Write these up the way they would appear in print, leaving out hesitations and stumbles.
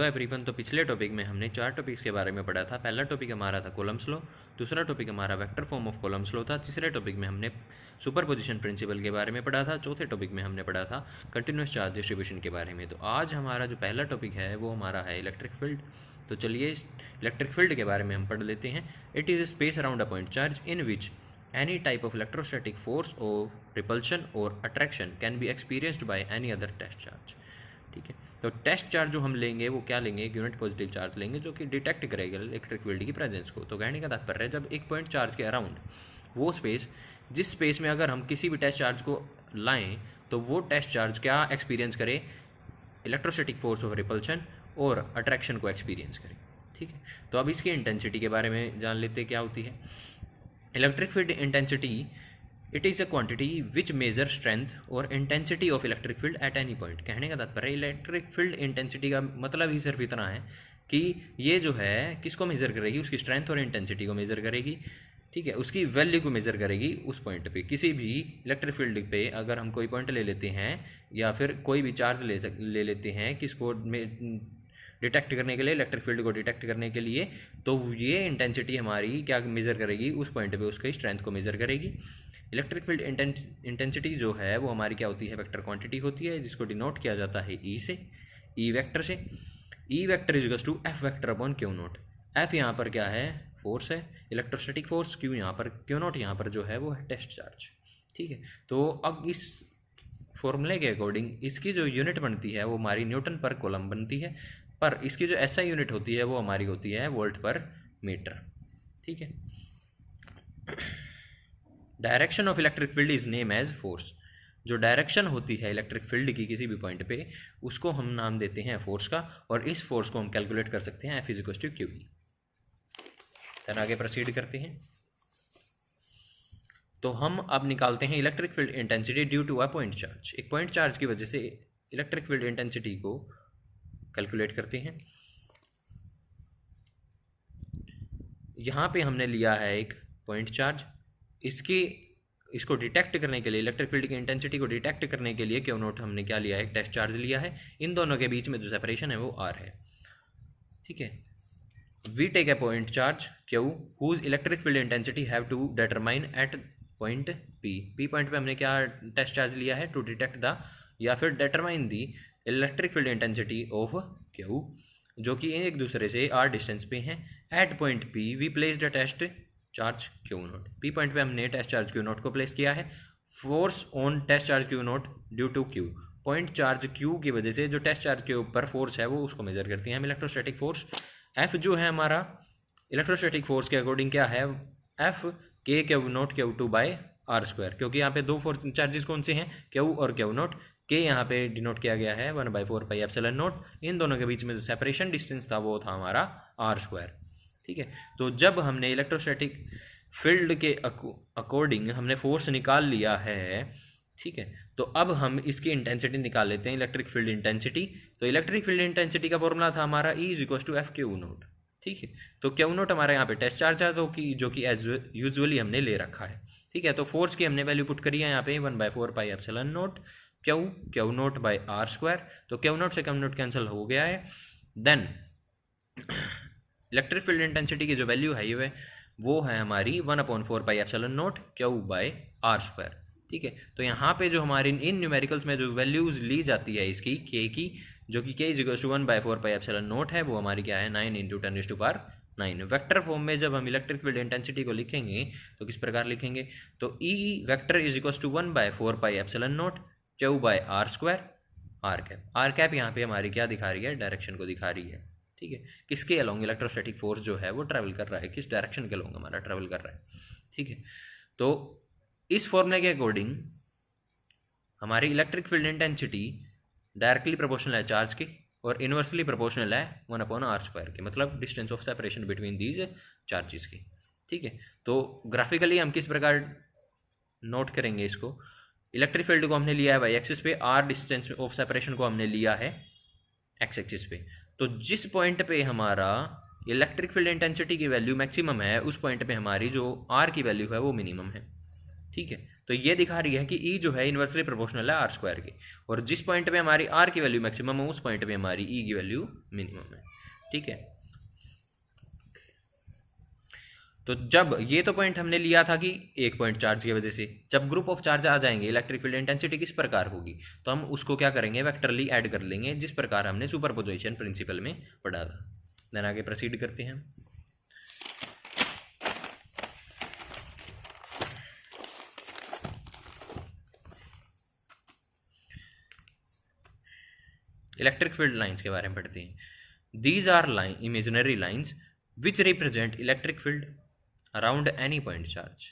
Everyone, तो पिछले topic में हमने 4 टॉपिक्स के बारे में पढ़ा था। पहला टॉपिक हमारा था कूलम्ब्स लॉ, दूसरा टॉपिक हमारा vector form of Coulomb's law था, तीसरे टॉपिक में हमने सुपरपोजिशन प्रिंसिपल के बारे में पढ़ा था, चौथे टॉपिक में हमने पढ़ा था कंटिन्यूस चार्ज डिस्ट्रीब्यूशन के बारे में। तो आज हमारा जो पहला टॉपिक है वो हमारा है इलेक्ट्रिक फील्ड। तो चलिए इलेक्ट्रिक फील्ड के बारे में हम पढ़ लेते हैं। It is space around a point charge in which any type of electrostatic force or repulsion or attraction can be experienced by any other test charge। ठीक है, तो टेस्ट चार्ज जो हम लेंगे वो क्या लेंगे, एक यूनिट पॉजिटिव चार्ज लेंगे जो कि डिटेक्ट करेगा इलेक्ट्रिक फील्ड की प्रेजेंस को। तो कहने का तात्पर्य है जब एक पॉइंट चार्ज के अराउंड वो स्पेस, जिस स्पेस में अगर हम किसी भी टेस्ट चार्ज को लाएं तो वो टेस्ट चार्ज क्या एक्सपीरियंस करे, इलेक्ट्रोस्टैटिक फोर्स ऑफ रिपल्शन और अट्रैक्शन को एक्सपीरियंस करे। ठीक है, तो अब इसकी इंटेंसिटी के बारे में जान लेते क्या होती है। Electric field intensity, it is a quantity which measure strength और intensity of electric field at any point. कहने का तात्पर्य इलेक्ट्रिक फील्ड इंटेंसिटी का मतलब ही सिर्फ इतना है कि ये जो है किसको मेजर करेगी, उसकी स्ट्रेंथ और इंटेंसिटी को मेजर करेगी। ठीक है, उसकी वैल्यू को मेजर करेगी उस पॉइंट पे। किसी भी इलेक्ट्रिक फील्ड पे अगर हम कोई पॉइंट ले लेते हैं या फिर कोई भी चार्ज ले लेते हैं किसको डिटेक्ट करने के लिए, इलेक्ट्रिक फील्ड को डिटेक्ट करने के लिए, तो ये इंटेंसिटी हमारी क्या मेजर करेगी, उस पॉइंट पे उसकी स्ट्रेंथ को मेजर करेगी। इलेक्ट्रिक फील्ड इंटेंसिटी जो है वो हमारी क्या होती है, वेक्टर क्वांटिटी होती है, जिसको डिनोट किया जाता है ई से, ई वेक्टर से। E vector is equals to F vector upon Q naught. F यहाँ पर क्या है, फोर्स है, इलेक्ट्रोस्टैटिक फोर्स, क्यू यहाँ पर, क्यू नोट यहाँ पर जो है वो है टेस्ट चार्ज। ठीक है, तो अब इस फॉर्मूले के अकॉर्डिंग इसकी जो यूनिट बनती है वो हमारी न्यूटन पर कूलम बनती है, पर इसकी जो एसआई यूनिट होती है वो हमारी होती है वोल्ट पर मीटर। ठीक है, direction of electric field is name as force. जो डायरेक्शन होती है इलेक्ट्रिक फील्ड की किसी भी पॉइंट पे, उसको हम नाम देते हैं फोर्स का, और इस फोर्स को हम कैलकुलेट कर सकते हैं F is equals to Q E. तो आगे प्रोसीड करते हैं। तो हम अब निकालते हैं electric field intensity due to a point charge. एक पॉइंट चार्ज की वजह से इलेक्ट्रिक फील्ड इंटेंसिटी को कैलकुलेट करते हैं। यहाँ पे हमने लिया है एक पॉइंट चार्ज, इसको डिटेक्ट करने के लिए, इलेक्ट्रिक फील्ड की इंटेंसिटी को डिटेक्ट करने के लिए क्यू नोट हमने क्या लिया है, एक टेस्ट चार्ज लिया है। इन दोनों के बीच में जो सेपरेशन है वो आर है। ठीक है, we take a point charge Q whose electric field intensity have to determine at point P. P point पे हमने क्या टेस्ट चार्ज लिया है, टू डिटेक्ट द या फिर determine the electric field intensity of Q, जो कि एक दूसरे से आर डिस्टेंस पे हैं। At point P we place the test charge Q naught. P point पे हमने टेस्ट चार्ज क्यू नोट को प्लेस किया है। Force on test charge Q naught due to Q, point charge Q की वजह से जो टेस्ट चार्ज के ऊपर फोर्स है वो उसको मेजर करती है हम इलेक्ट्रोस्टैटिक फोर्स। एफ जो है हमारा इलेक्ट्रोस्टैटिक फोर्स के अकॉर्डिंग क्या है, F K Q naught Q two by R square, क्योंकि यहाँ पे दो फोर्स चार्जेस कौन से हैं, क्यू और क्यू नोट। के यहाँ पे डिनोट किया गया है 1/4 पाई एप्सिलॉन नोट। इन दोनों के बीच में जो सेपरेशन डिस्टेंस था वो था हमारा आर स्क्वायर। ठीक है, तो जब हमने इलेक्ट्रोस्टैटिक फील्ड के अकॉर्डिंग हमने फोर्स निकाल लिया है, ठीक है, तो अब हम इसकी इंटेंसिटी निकाल लेते हैं, इलेक्ट्रिक फील्ड इंटेंसिटी। तो इलेक्ट्रिक फील्ड इंटेंसिटी का फॉर्मूला था हमारा E is equal to F Q naught. ठीक है, तो क्यू नोट हमारे यहाँ पे टेस्ट चार्ज है, तो जो कि एज यूजुअली हमने ले रखा है। ठीक है, तो फोर्स की हमने वैल्यू पुट करी है यहाँ पे 1/4 pi epsilon naught Q naught by R square. तो क्यू नोट से क्यू नोट कैंसिल हो गया है। देन इलेक्ट्रिक फील्ड इंटेंसिटी की जो वैल्यू है ये वो है हमारी 1/4 pi epsilon naught Q by R square. ठीक है, तो यहाँ पे जो हमारी इन न्यूमेरिकल्स में जो वैल्यूज ली जाती है इसकी के की, जो कि K is equal to 1/4 pi epsilon naught है, वो हमारी क्या है 9 × 10⁹ वेक्टर फॉर्म में जब हम इलेक्ट्रिक फील्ड इंटेंसिटी को लिखेंगे तो किस प्रकार लिखेंगे, तो E vector is equal to 1/4 pi epsilon naught Q by R square R cap. R cap यहाँ पे हमारी क्या दिखा रही है, डायरेक्शन को दिखा रही है। ठीक है, किसके अलोंग इलेक्ट्रोस्टैटिक फोर्स जो है वो ट्रैवल कर रहा है, किस डायरेक्शन के अलोंग हमारा ट्रैवल कर रहा है। ठीक है, तो इस फॉर्मूले के अकॉर्डिंग हमारी electric field intensity directly proportional है चार्ज के और इनवर्सली प्रोपोर्शनल है 1/r² के, मतलब distance of separation between these charges की। ठीक है, तो ग्राफिकली हम किस प्रकार नोट करेंगे इसको, इलेक्ट्रिक फील्ड को हमने लिया है वाई एक्सिस पे, आर डिस्टेंस ऑफ सेपरेशन को हमने लिया है एक्स एक्सिस पे। तो जिस पॉइंट पे हमारा इलेक्ट्रिक फील्ड इंटेंसिटी की वैल्यू मैक्सिमम है, उस पॉइंट पे हमारी जो आर की वैल्यू है वो मिनिमम है। ठीक है, तो ये दिखा रही है कि ई जो है इन्वर्सली प्रोपोर्शनल है आर स्क्वायर के, और जिस पॉइंट पे हमारी आर की वैल्यू मैक्सिमम है उस पॉइंट पे हमारी ई की वैल्यू मिनिमम है। ठीक है, तो जब ये तो पॉइंट हमने लिया था कि एक पॉइंट चार्ज की वजह से, जब ग्रुप ऑफ चार्ज आ जाएंगे इलेक्ट्रिक फील्ड इंटेंसिटी किस प्रकार होगी, तो हम उसको क्या करेंगे, वेक्टरली ऐड कर लेंगे, जिस प्रकार हमने सुपरपोजिशन प्रिंसिपल में पढ़ा था। देन आगे प्रोसीड करते हैं। इलेक्ट्रिक फील्ड लाइंस के बारे में पढ़ते हैं। These are line imaginary lines which represent electric field around any point charge.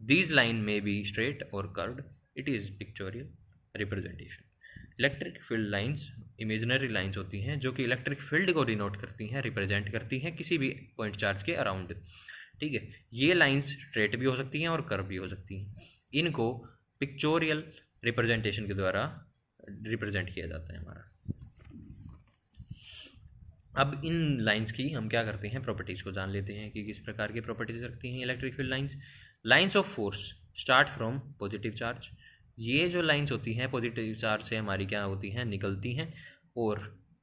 These line may be straight or curved. It is pictorial representation. Electric field lines imaginary lines होती हैं जो कि electric field को denote करती हैं, represent करती हैं किसी भी पॉइंट चार्ज के अराउंड। ठीक है, ये लाइंस स्ट्रेट भी हो सकती हैं और कर्व भी हो सकती हैं। इनको पिक्चोरियल रिप्रेजेंटेशन के द्वारा रिप्रेजेंट किया जाता है हमारा। अब इन लाइंस की हम क्या करते हैं, प्रॉपर्टीज़ को जान लेते हैं कि किस प्रकार की प्रॉपर्टीज़ रखती हैं electric field lines. Lines of force start from positive charge. ये जो लाइंस होती हैं पॉजिटिव चार्ज से हमारी क्या होती हैं, निकलती हैं, और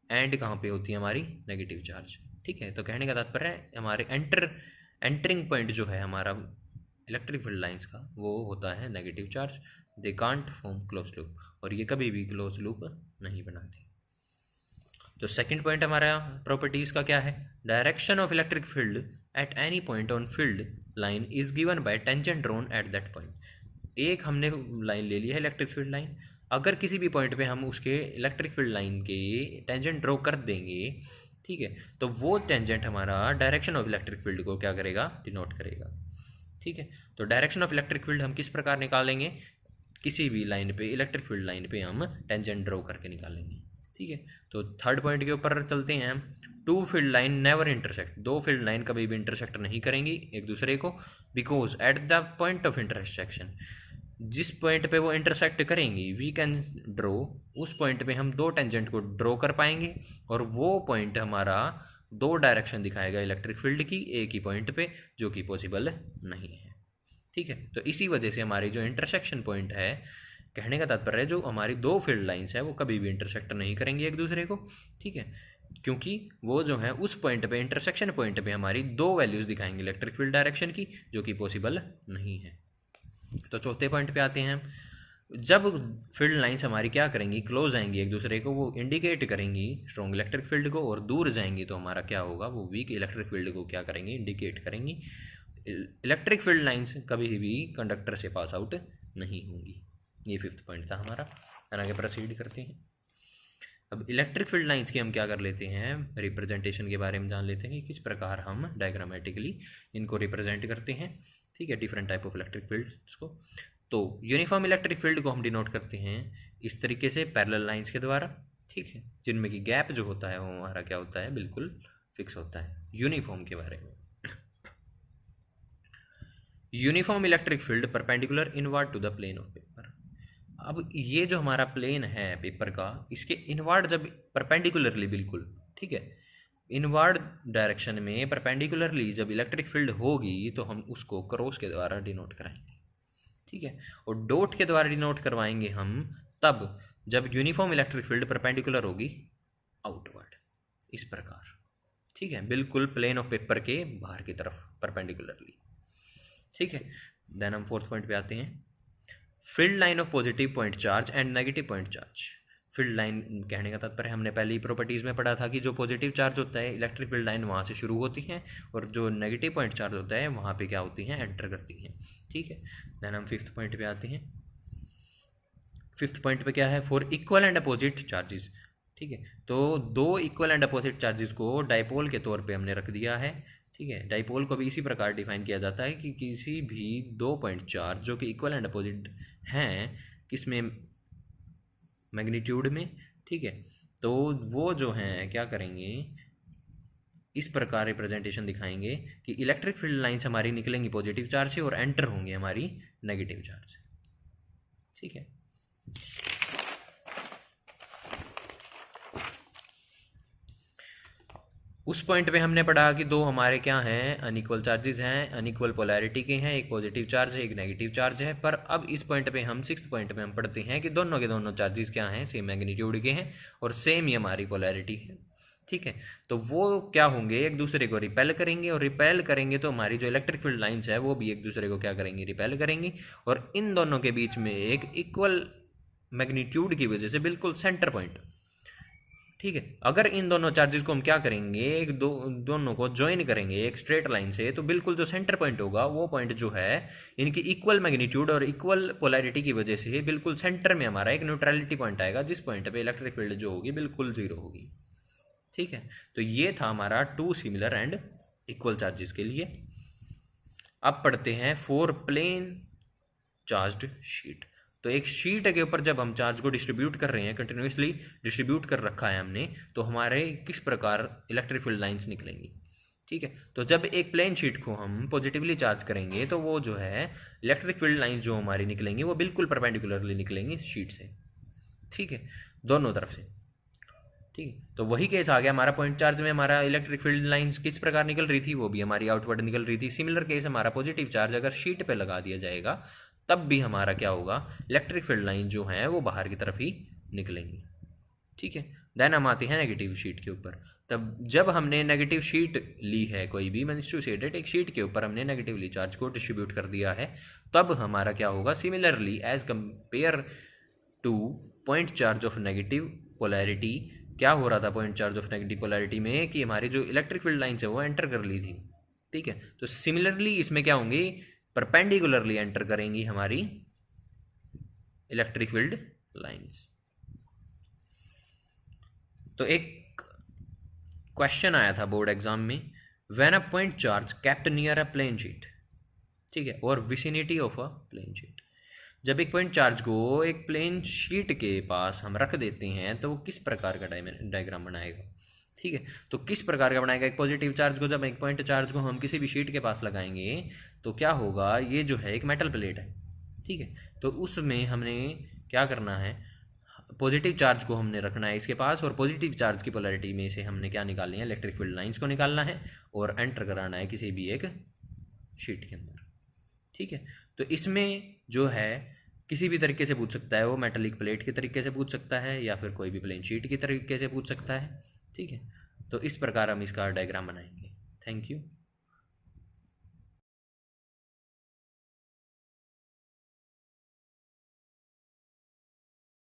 एंड कहाँ पे होती है हमारी, नेगेटिव चार्ज। ठीक है, तो कहने का तात्पर्य है हमारे एंटरिंग पॉइंट जो है हमारा इलेक्ट्रिक फील्ड लाइंस का वो होता है negative charge. They can't form close loop, और ये कभी भी क्लोज लूप नहीं बनाती। तो सेकंड पॉइंट हमारा प्रॉपर्टीज का क्या है, direction of electric field at any point on field line is given by tangent drawn at that point. एक हमने लाइन ले ली है इलेक्ट्रिक फील्ड लाइन, अगर किसी भी पॉइंट पे हम उसके इलेक्ट्रिक फील्ड लाइन के टेंजेंट ड्रॉ कर देंगे, ठीक है, तो वो टेंजेंट हमारा डायरेक्शन ऑफ इलेक्ट्रिक फील्ड को क्या करेगा, डिनोट करेगा। ठीक है, तो डायरेक्शन ऑफ इलेक्ट्रिक फील्ड हम किस प्रकार निकालेंगे, किसी भी लाइन पे इलेक्ट्रिक फील्ड लाइन पे हम टेंजेंट ड्रॉ करके निकालेंगे। ठीक है, तो थर्ड पॉइंट के ऊपर चलते हैं हम। Two field line never intersect. दो फील्ड लाइन कभी भी इंटरसेक्ट नहीं करेंगी एक दूसरे को, because at the point of intersection, जिस पॉइंट पे वो इंटरसेक्ट करेंगी वी कैन ड्रॉ, उस पॉइंट पे हम दो टेंजेंट को ड्रॉ कर पाएंगे, और वो पॉइंट हमारा दो डायरेक्शन दिखाएगा इलेक्ट्रिक फील्ड की एक ही पॉइंट पे, जो कि पॉसिबल नहीं है। ठीक है, तो इसी वजह से हमारी जो इंटरसेक्शन पॉइंट है, कहने का तात्पर्य है जो हमारी दो फील्ड लाइंस है वो कभी भी इंटरसेक्ट नहीं करेंगी एक दूसरे को। ठीक है, क्योंकि वो जो है उस पॉइंट पे, इंटरसेक्शन पॉइंट पे हमारी दो वैल्यूज़ दिखाएंगे इलेक्ट्रिक फील्ड डायरेक्शन की, जो कि पॉसिबल नहीं है। तो चौथे पॉइंट पे आते हैं। जब फील्ड लाइंस हमारी क्या करेंगी, क्लोज आएंगी एक दूसरे को, वो इंडिकेट करेंगी स्ट्रॉन्ग इलेक्ट्रिक फील्ड को, और दूर जाएंगी तो हमारा क्या होगा, वो वीक इलेक्ट्रिक फील्ड को क्या करेंगी, इंडिकेट करेंगी। इलेक्ट्रिक फील्ड लाइंस कभी भी कंडक्टर से पास आउट नहीं होंगी। ये फिफ्थ पॉइंट था हमारा। और आगे प्रोसीड करते हैं। अब इलेक्ट्रिक फील्ड लाइंस की हम क्या कर लेते हैं, रिप्रेजेंटेशन के बारे में जान लेते हैं कि किस प्रकार हम डायग्रामेटिकली इनको रिप्रेजेंट करते हैं। ठीक है, different type of electric fields को। तो यूनिफॉर्म इलेक्ट्रिक फील्ड को हम डिनोट करते हैं इस तरीके से, पैरेलल लाइंस के द्वारा। ठीक है, जिनमें कि गैप जो होता है वो हमारा क्या होता है, बिल्कुल फिक्स होता है। यूनिफॉर्म के बारे में, uniform electric field perpendicular inward to the plane of paper. अब ये जो हमारा प्लेन है पेपर का, इसके इनवर्ड जब परपेंडिकुलरली, बिल्कुल ठीक है, इनवर्ड डायरेक्शन में परपेंडिकुलरली जब इलेक्ट्रिक फील्ड होगी तो हम उसको क्रॉस के द्वारा डिनोट कराएंगे। ठीक है, और डॉट के द्वारा डिनोट करवाएंगे हम तब जब यूनिफॉर्म इलेक्ट्रिक फील्ड परपेंडिकुलर होगी आउटवर्ड, इस प्रकार। ठीक है, बिल्कुल प्लेन ऑफ पेपर के बाहर की तरफ परपेंडिकुलरली। ठीक है, देन हम फोर्थ पॉइंट पे आते हैं। Field line of positive point charge and negative point charge. Field line कहने का तात्पर्य हमने पहले ही प्रॉपर्टीज़ में पढ़ा था कि जो पॉजिटिव चार्ज होता है इलेक्ट्रिक फील्ड लाइन वहाँ से शुरू होती हैं, और जो नेगेटिव पॉइंट चार्ज होता है वहाँ पे क्या होती हैं, एंटर करती हैं। ठीक है, देन हम फिफ्थ पॉइंट पे आते हैं। फिफ्थ पॉइंट पे क्या है, for equal and opposite charges. ठीक है, तो दो इक्वल एंड अपोजिट चार्जेस को डाइपोल के तौर पे हमने रख दिया है। ठीक है, डाइपोल को भी इसी प्रकार डिफाइन किया जाता है कि किसी भी दो पॉइंट चार्ज जो कि इक्वल एंड अपोजिट हैं, किसमें, मैग्नीट्यूड में। ठीक है, तो वो जो हैं क्या करेंगे, इस प्रकार रिप्रेजेंटेशन दिखाएंगे कि इलेक्ट्रिक फील्ड लाइंस हमारी निकलेंगी पॉजिटिव चार्ज से और एंटर होंगे हमारी नेगेटिव चार्ज से। ठीक है, उस पॉइंट पे हमने पढ़ा कि दो हमारे क्या हैं, अनइक्वल चार्जेस हैं, अनइक्वल पोलैरिटी के हैं, एक पॉजिटिव चार्ज है एक नेगेटिव चार्ज है। पर अब इस पॉइंट पे हम सिक्स्थ पॉइंट पे हम पढ़ते हैं कि दोनों के दोनों चार्जेस क्या हैं, सेम मैग्नीट्यूड के हैं और सेम ही हमारी पोलैरिटी है। ठीक है, तो वो क्या होंगे, एक दूसरे को रिपेल करेंगे, और रिपेल करेंगे तो हमारी जो इलेक्ट्रिक फील्ड लाइंस है वो भी एक दूसरे को क्या करेंगी, रिपेल करेंगी। और इन दोनों के बीच में एक इक्वल मैग्नीट्यूड की वजह से बिल्कुल सेंटर पॉइंट, ठीक है, अगर इन दोनों चार्जेस को हम क्या करेंगे, दोनों को ज्वाइन करेंगे एक स्ट्रेट लाइन से, तो बिल्कुल जो सेंटर पॉइंट होगा वो पॉइंट जो है इनकी इक्वल मैग्नीट्यूड और इक्वल पोलैरिटी की वजह से बिल्कुल सेंटर में हमारा एक न्यूट्रलिटी पॉइंट आएगा, जिस पॉइंट पे इलेक्ट्रिक फील्ड जो होगी बिल्कुल जीरो होगी। ठीक है, तो ये था हमारा two similar and equal charges के लिए। अब पढ़ते हैं फॉर प्लेन चार्ज्ड शीट। तो एक शीट के ऊपर जब हम चार्ज को डिस्ट्रीब्यूट कर रहे हैं, कंटिन्यूसली डिस्ट्रीब्यूट कर रखा है हमने, तो हमारे किस प्रकार इलेक्ट्रिक फील्ड लाइंस निकलेंगी। ठीक है, तो जब एक प्लेन शीट को हम पॉजिटिवली चार्ज करेंगे तो वो जो है इलेक्ट्रिक फील्ड लाइंस जो हमारी निकलेंगी वो बिल्कुल परपेंडिकुलरली निकलेंगी शीट से। ठीक है, दोनों तरफ से। ठीक है, तो वही केस आ गया हमारा पॉइंट चार्ज में, हमारा इलेक्ट्रिक फील्ड लाइंस किस प्रकार निकल रही थी, वो भी हमारी आउटवर्ड निकल रही थी। सिमिलर केस हमारा पॉजिटिव चार्ज अगर शीट पे लगा दिया जाएगा तब भी हमारा क्या होगा, इलेक्ट्रिक फील्ड लाइन जो है वो बाहर की तरफ ही निकलेंगी। ठीक है, देन हम आते हैं नेगेटिव शीट के ऊपर। तब जब हमने नेगेटिव शीट ली है, कोई भी मैन्युफैक्चर्ड एक शीट के ऊपर हमने नेगेटिवली चार्ज को डिस्ट्रीब्यूट कर दिया है, तब हमारा क्या होगा, similarly as compare to point charge of negative polarity, क्या हो रहा था point charge of negative polarity में कि हमारी जो इलेक्ट्रिक फील्ड लाइंस है वो एंटर कर ली थी। ठीक है, तो सिमिलरली इसमें क्या होंगी, परपेंडिकुलरली एंटर करेंगी हमारी इलेक्ट्रिक फील्ड लाइंस। तो एक क्वेश्चन आया था बोर्ड एग्जाम में, when a point charge kept near a plane sheet, ठीक है, और vicinity of a plane sheet, जब एक पॉइंट चार्ज को एक प्लेन शीट के पास हम रख देते हैं तो वो किस प्रकार का डायग्राम बनाएगा। ठीक है, तो किस प्रकार का बनाएगा, एक पॉजिटिव चार्ज को जब एक पॉइंट चार्ज को हम किसी भी शीट के पास लगाएंगे तो क्या होगा, ये जो है एक मेटल प्लेट है। ठीक है, तो उसमें हमने क्या करना है, पॉजिटिव चार्ज को हमने रखना है इसके पास, और पॉजिटिव चार्ज की पोलैरिटी में से हमने क्या निकालनी है, इलेक्ट्रिक फील्ड लाइंस को निकालना है और एंटर कराना है किसी भी एक शीट के अंदर। ठीक है, तो इसमें जो है किसी भी तरीके से पूछ सकता है, वो मेटालिक प्लेट के तरीके से पूछ सकता है या फिर कोई भी प्लेन शीट की तरीके से पूछ सकता है। ठीक है, तो इस प्रकार हम इसका डायग्राम बनाएंगे। Thank you.